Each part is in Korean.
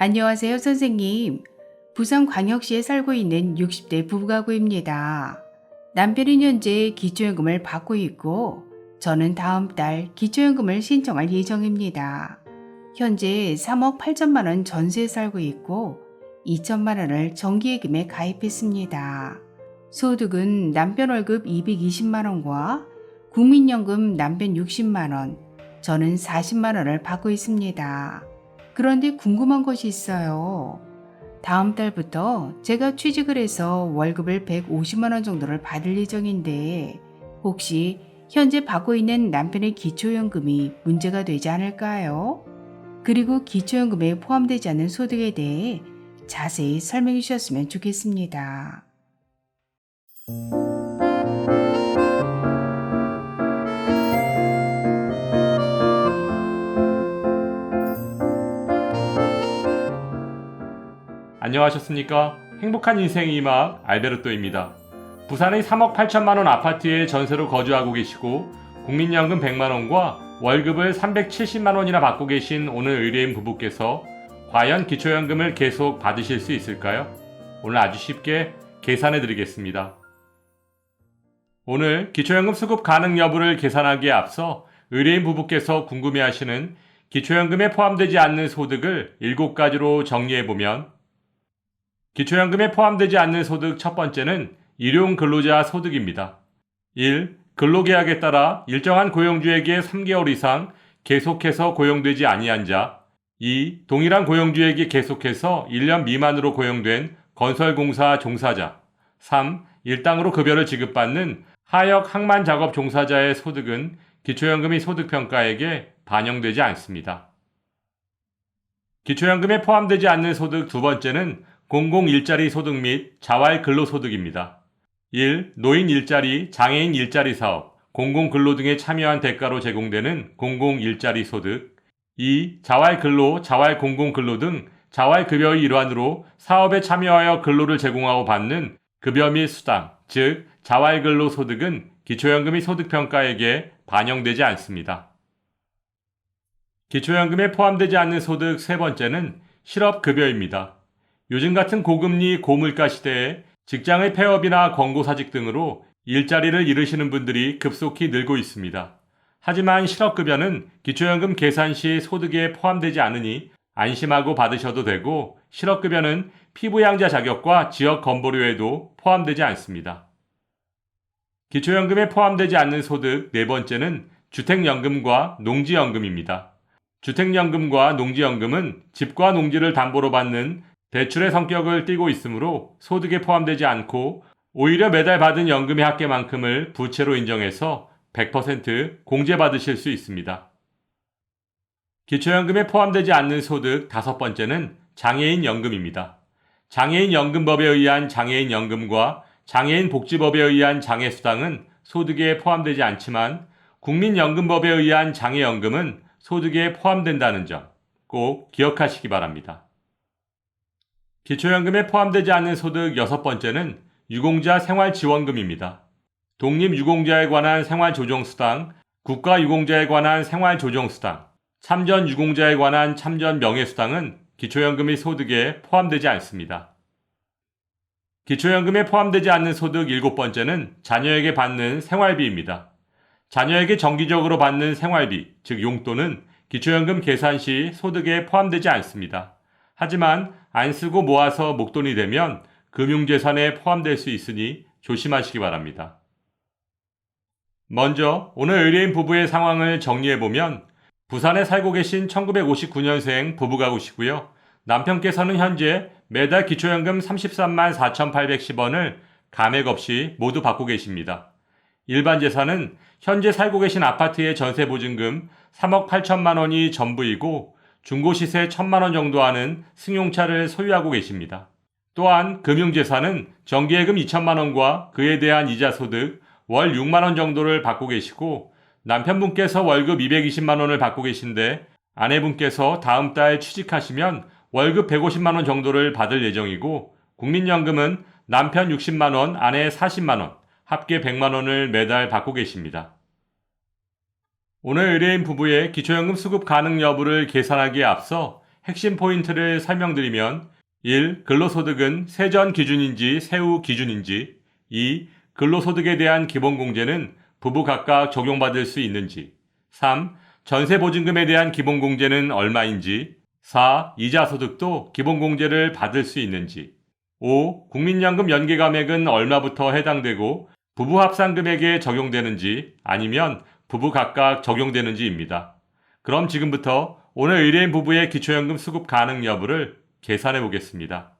안녕하세요, 선생님. 부산광역시에 살고 있는 60대 부부가구입니다. 남편은 현재 기초연금을 받고 있고, 저는 다음 달 기초연금을 신청할 예정입니다. 현재 3억 8천만 원 전세에 살고 있고, 2천만 원을 정기예금에 가입했습니다. 소득은 남편 월급 220만 원과 국민연금 남편 60만 원, 저는 40만 원을 받고 있습니다. 그런데 궁금한 것이 있어요. 다음 달부터 제가 취직을 해서 월급을 150만 원 정도를 받을 예정인데 혹시 현재 받고 있는 남편의 기초연금이 문제가 되지 않을까요? 그리고 기초연금에 포함되지 않는 소득에 대해 자세히 설명해 주셨으면 좋겠습니다. 안녕하셨습니까? 행복한 인생의 이막 알베르토입니다. 부산의 3억 8천만 원 아파트에 전세로 거주하고 계시고 국민연금 100만 원과 월급을 370만 원이나 받고 계신 오늘 의뢰인 부부께서 과연 기초연금을 계속 받으실 수 있을까요? 오늘 아주 쉽게 계산해 드리겠습니다. 오늘 기초연금 수급 가능 여부를 계산하기에 앞서 의뢰인 부부께서 궁금해하시는 기초연금에 포함되지 않는 소득을 7가지로 정리해보면 기초연금에 포함되지 않는 소득 첫 번째는 일용 근로자 소득입니다. 1. 근로계약에 따라 일정한 고용주에게 3개월 이상 계속해서 고용되지 아니한 자. 2. 동일한 고용주에게 계속해서 1년 미만으로 고용된 건설공사 종사자. 3. 일당으로 급여를 지급받는 하역 항만 작업 종사자의 소득은 기초연금의 소득평가액에 반영되지 않습니다. 기초연금에 포함되지 않는 소득 두 번째는 공공 일자리 소득 및 자활 근로소득입니다. 1. 노인 일자리, 장애인 일자리 사업, 공공 근로 등에 참여한 대가로 제공되는 공공 일자리 소득. 2. 자활 근로, 자활 공공 근로 등 자활 급여의 일환으로 사업에 참여하여 근로를 제공하고 받는 급여 및 수당, 즉 자활 근로 소득은 기초연금의 소득평가액에 반영되지 않습니다. 기초연금에 포함되지 않는 소득 세 번째는 실업급여입니다. 요즘 같은 고금리 고물가 시대에 직장의 폐업이나 권고사직 등으로 일자리를 잃으시는 분들이 급속히 늘고 있습니다. 하지만 실업급여는 기초연금 계산 시 소득에 포함되지 않으니 안심하고 받으셔도 되고 실업급여는 피부양자 자격과 지역 건보료에도 포함되지 않습니다. 기초연금에 포함되지 않는 소득 네 번째는 주택연금과 농지연금입니다. 주택연금과 농지연금은 집과 농지를 담보로 받는 대출의 성격을 띠고 있으므로 소득에 포함되지 않고 오히려 매달 받은 연금의 합계만큼을 부채로 인정해서 100% 공제받으실 수 있습니다. 기초연금에 포함되지 않는 소득 다섯 번째는 장애인연금입니다. 장애인연금법에 의한 장애인연금과 장애인복지법에 의한 장애수당은 소득에 포함되지 않지만 국민연금법에 의한 장애연금은 소득에 포함된다는 점 꼭 기억하시기 바랍니다. 기초연금에 포함되지 않는 소득 여섯 번째는 유공자 생활지원금입니다. 독립유공자에 관한 생활조정수당, 국가유공자에 관한 생활조정수당, 참전유공자에 관한 참전명예수당은 기초연금의 소득에 포함되지 않습니다. 기초연금에 포함되지 않는 소득 일곱 번째는 자녀에게 받는 생활비입니다. 자녀에게 정기적으로 받는 생활비, 즉 용돈은 기초연금 계산 시 소득에 포함되지 않습니다. 하지만 안 쓰고 모아서 목돈이 되면 금융재산에 포함될 수 있으니 조심하시기 바랍니다. 먼저 오늘 의뢰인 부부의 상황을 정리해보면 부산에 살고 계신 1959년생 부부가구시고요. 남편께서는 현재 매달 기초연금 33만 4,810원을 감액 없이 모두 받고 계십니다. 일반 재산은 현재 살고 계신 아파트의 전세보증금 3억 8천만 원이 전부이고 중고시세 1,000만 원 정도 하는 승용차를 소유하고 계십니다. 또한 금융재산은 정기예금 2천만 원과 그에 대한 이자 소득 월 6만 원 정도를 받고 계시고 남편분께서 월급 220만 원을 받고 계신데 아내분께서 다음 달 취직하시면 월급 150만 원 정도를 받을 예정이고 국민연금은 남편 60만 원, 아내 40만 원, 합계 100만 원을 매달 받고 계십니다. 오늘 의뢰인 부부의 기초연금 수급 가능 여부를 계산하기에 앞서 핵심 포인트를 설명드리면 1. 근로소득은 세전 기준인지 세후 기준인지 2. 근로소득에 대한 기본공제는 부부 각각 적용받을 수 있는지 3. 전세보증금에 대한 기본공제는 얼마인지 4. 이자소득도 기본공제를 받을 수 있는지 5. 국민연금 연계감액은 얼마부터 해당되고 부부 합산금액에 적용되는지 아니면 부부 각각 적용되는지입니다. 그럼 지금부터 오늘 의뢰인 부부의 기초연금 수급 가능 여부를 계산해 보겠습니다.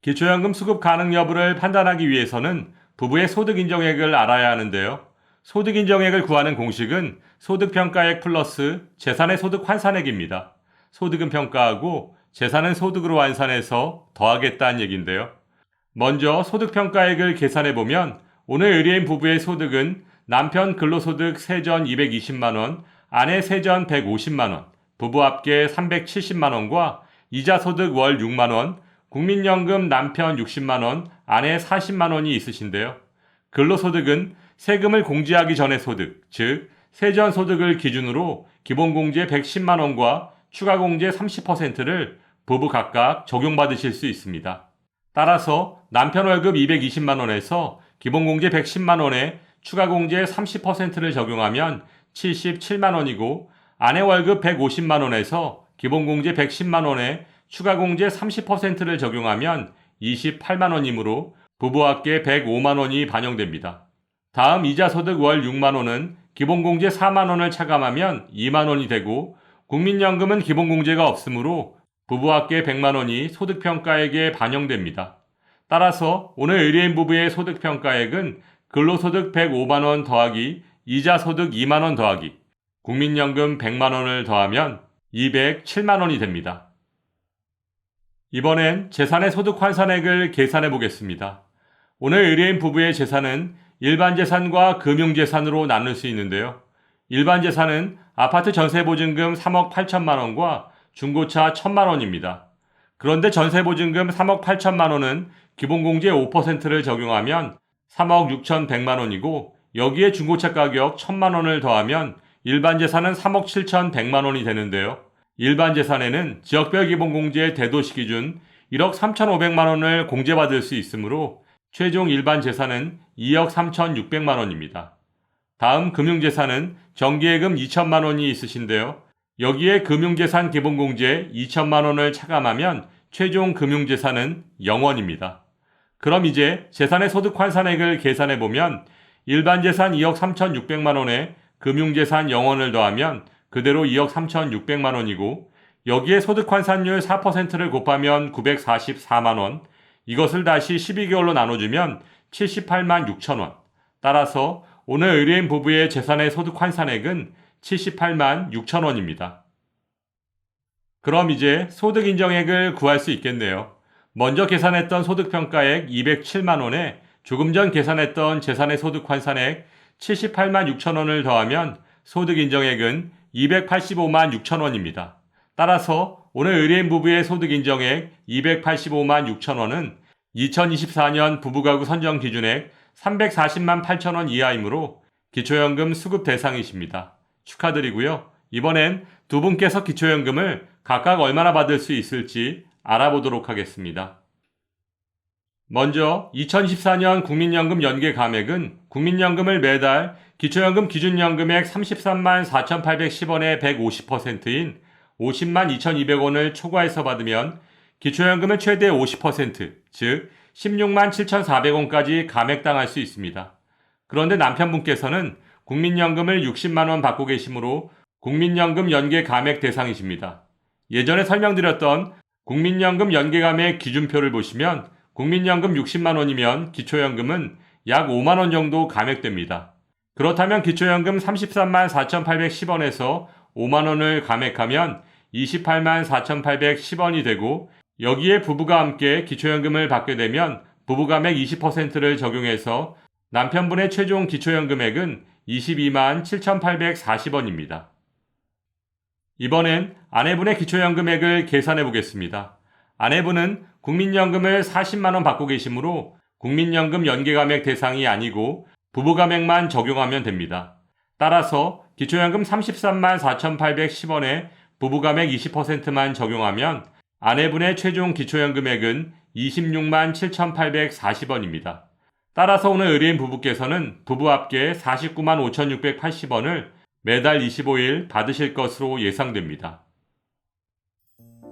기초연금 수급 가능 여부를 판단하기 위해서는 부부의 소득인정액을 알아야 하는데요. 소득인정액을 구하는 공식은 소득평가액 플러스 재산의 소득 환산액입니다. 소득은 평가하고 재산은 소득으로 환산해서 더하겠다는 얘기인데요. 먼저 소득평가액을 계산해보면 오늘 의뢰인 부부의 소득은 남편 근로소득 세전 220만원, 아내 세전 150만원, 부부 합계 370만원과 이자소득 월 6만원, 국민연금 남편 60만원, 아내 40만원이 있으신데요. 근로소득은 세금을 공제하기 전의 소득, 즉 세전소득을 기준으로 기본공제 110만원과 추가공제 30%를 부부 각각 적용받으실 수 있습니다. 따라서 남편 월급 220만원에서 기본공제 110만원에 추가공제 30%를 적용하면 77만원이고 아내 월급 150만원에서 기본공제 110만원에 추가공제 30%를 적용하면 28만원이므로 부부 합계 105만원이 반영됩니다. 다음 이자소득 월 6만원은 기본공제 4만원을 차감하면 2만원이 되고 국민연금은 기본공제가 없으므로 부부 합계 100만원이 소득평가액에 반영됩니다. 따라서 오늘 의뢰인 부부의 소득평가액은 근로소득 105만원 더하기 이자소득 2만원 더하기 국민연금 100만원을 더하면 207만원이 됩니다. 이번엔 재산의 소득 환산액을 계산해 보겠습니다. 오늘 의뢰인 부부의 재산은 일반재산과 금융재산으로 나눌 수 있는데요. 일반재산은 아파트 전세보증금 3억 8천만원과 중고차 1천만원입니다. 그런데 전세보증금 3억 8천만원은 기본공제 5%를 적용하면 3억 6천100만원이고 여기에 중고차 가격 1천만원을 더하면 일반재산은 3억 7천100만원이 되는데요. 일반재산에는 지역별 기본공제 대도시 기준 1억 3천5백만원을 공제받을 수 있으므로 최종 일반재산은 2억 3천6백만원입니다. 다음 금융재산은 정기예금 2천만원이 있으신데요. 여기에 금융재산 기본공제 2천만원을 차감하면 최종 금융재산은 0원입니다. 그럼 이제 재산의 소득 환산액을 계산해보면 일반재산 2억 3천6백만원에 금융재산 0원을 더하면 그대로 2억 3천6백만원이고 여기에 소득 환산율 4%를 곱하면 944만원, 이것을 다시 12개월로 나눠주면 78만 6천원. 따라서 오늘 의뢰인 부부의 재산의 소득 환산액은 78만 6천원입니다. 그럼 이제 소득 인정액을 구할 수 있겠네요. 먼저 계산했던 소득평가액 207만원에 조금 전 계산했던 재산의 소득 환산액 78만 6천원을 더하면 소득 인정액은 285만 6천원입니다. 따라서 오늘 의뢰인 부부의 소득 인정액 285만 6천원은 2024년 부부가구 선정 기준액 340만 8천원 이하이므로 기초연금 수급 대상이십니다. 축하드리고요. 이번엔 두 분께서 기초연금을 각각 얼마나 받을 수 있을지 알아보도록 하겠습니다. 먼저 2014년 국민연금 연계 감액은 국민연금을 매달 기초연금 기준연금액 33만 4,810원의 150%인 50만 2,200원을 초과해서 받으면 기초연금을 최대 50%, 즉 16만 7,400원까지 감액당할 수 있습니다. 그런데 남편분께서는 국민연금을 60만원 받고 계시므로 국민연금 연계 감액 대상이십니다. 예전에 설명드렸던 국민연금 연계 감액 기준표를 보시면 국민연금 60만원이면 기초연금은 약 5만원 정도 감액됩니다. 그렇다면 기초연금 33만 4,810원에서 5만원을 감액하면 28만 4,810원이 되고 여기에 부부가 함께 기초연금을 받게 되면 부부감액 20%를 적용해서 남편분의 최종 기초연금액은 22만 7,840원입니다. 이번엔 아내분의 기초연금액을 계산해 보겠습니다. 아내분은 국민연금을 40만원 받고 계시므로 국민연금 연계감액 대상이 아니고 부부감액만 적용하면 됩니다. 따라서 기초연금 33만 4,810원에 부부 감액 20%만 적용하면 아내분의 최종 기초연금액은 26만 7,840원입니다. 따라서 오늘 의뢰인 부부께서는 부부 합계 49만 5,680원을 매달 25일 받으실 것으로 예상됩니다.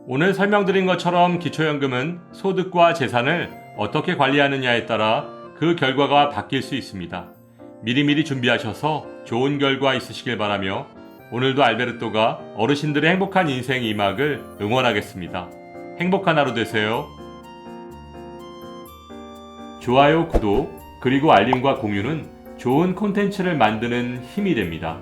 오늘 설명드린 것처럼 기초연금은 소득과 재산을 어떻게 관리하느냐에 따라 그 결과가 바뀔 수 있습니다. 미리미리 준비하셔서 좋은 결과 있으시길 바라며 오늘도 알베르토가 어르신들의 행복한 인생 2막을 응원하겠습니다. 행복한 하루 되세요. 좋아요, 구독, 그리고 알림과 공유는 좋은 콘텐츠를 만드는 힘이 됩니다.